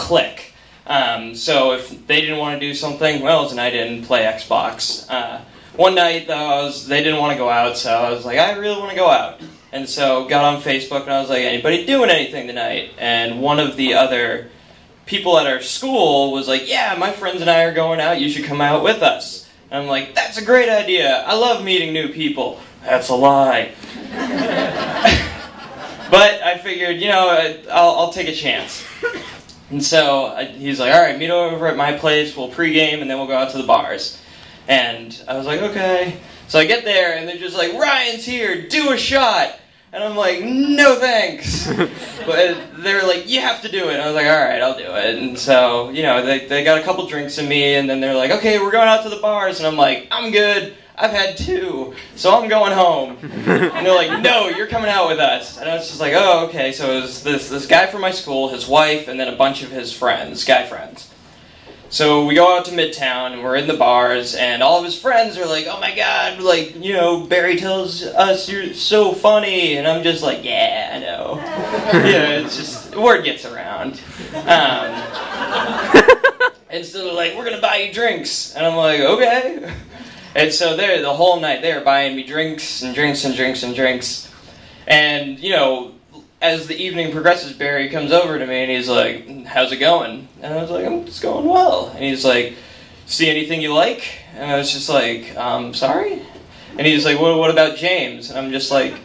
click. So if they didn't want to do something, well, it was a night in, play Xbox. One night, though, they didn't want to go out, so I was like, I really want to go out. And so got on Facebook, and I was like, anybody doing anything tonight? And one of the other people at our school was like, yeah, my friends and I are going out, you should come out with us. And I'm like, that's a great idea, I love meeting new people. That's a lie. But I figured, you know, I'll take a chance. And so he's like, all right, meet over at my place, we'll pregame, and then we'll go out to the bars. And I was like, okay. So I get there, and they're just like, Ryan's here, do a shot. And I'm like, no thanks. But they're like, you have to do it. And I was like, all right, I'll do it. And so, you know, they got a couple drinks in me, and then they're like, okay, we're going out to the bars. And I'm like, I'm good. I've had 2, so I'm going home. And they're like, no, you're coming out with us. And I was just like, oh, okay. So it was this guy from my school, his wife, and then a bunch of his friends, guy friends. So we go out to Midtown, and we're in the bars, and all of his friends are like, oh my god, like, you know, Barry tells us you're so funny. And I'm just like, yeah, I know. Yeah, it's just, word gets around. And so they're like, we're going to buy you drinks. And I'm like, okay. And so the whole night they were buying me drinks and drinks and drinks and drinks. And, you know, as the evening progresses, Barry comes over to me and he's like, how's it going? And I was like, it's going well. And he's like, see anything you like? And I was just like, sorry? And he's like, what about James? And I'm just like,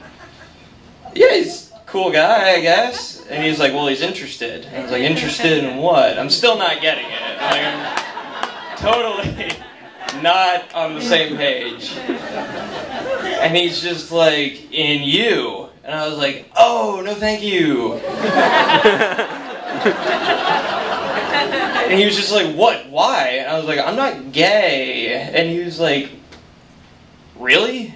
yeah, he's a cool guy, I guess. And he's like, well, he's interested. And I was like, interested in what? I'm still not getting it. Like, I'm totally not on the same page. And he's just like, in you. And I was like, oh, no thank you. And he was just like, what, why? And I was like, I'm not gay. And he was like, really?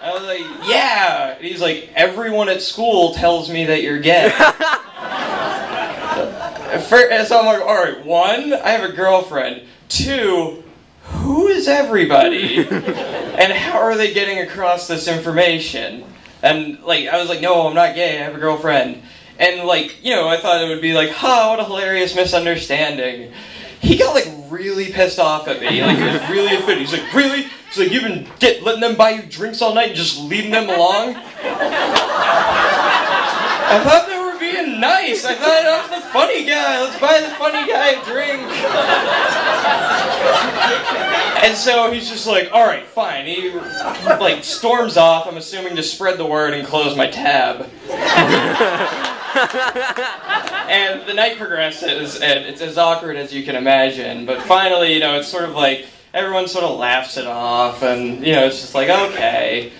I was like, yeah. And he's like, everyone at school tells me that you're gay. So I'm like, alright, 1, I have a girlfriend. 2, who is everybody? And how are they getting across this information? And, like, I was like, no, I'm not gay, I have a girlfriend. And, like, you know, I thought it would be like, ha, what a hilarious misunderstanding. He got, like, really pissed off at me. Like, he was really offended. He's like, really? He's like, you've been letting them buy you drinks all night and just leading them along? I thought they were being nice. I thought I was the funny guy. Let's buy the funny guy a drink. And so he's just like, all right, fine. He, like, storms off, I'm assuming to spread the word and close my tab. And the night progresses, and it's as awkward as you can imagine. But finally, you know, it's sort of like, everyone sort of laughs it off, and, you know, it's just like, okay.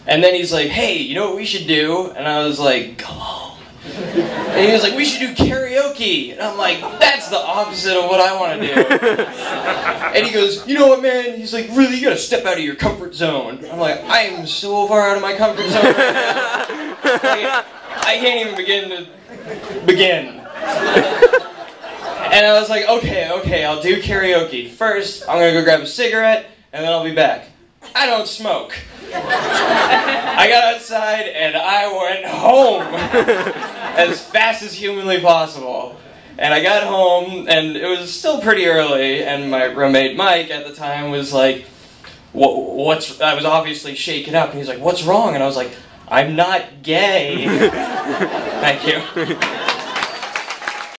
And then he's like, hey, you know what we should do? And I was like, go home. And he was like, we should do karaoke. And I'm like, that's the opposite of what I want to do. And he goes, you know what, man? He's like, really, you gotta step out of your comfort zone. I'm like, I am so far out of my comfort zone right now. Like, I can't even begin. And I was like, okay, I'll do karaoke. First, I'm gonna go grab a cigarette, and then I'll be back. I don't smoke. I got outside, and I went home as fast as humanly possible. And I got home, and it was still pretty early, and my roommate Mike at the time was like, I was obviously shaken up, and he's like, what's wrong? And I was like, I'm not gay. Thank you.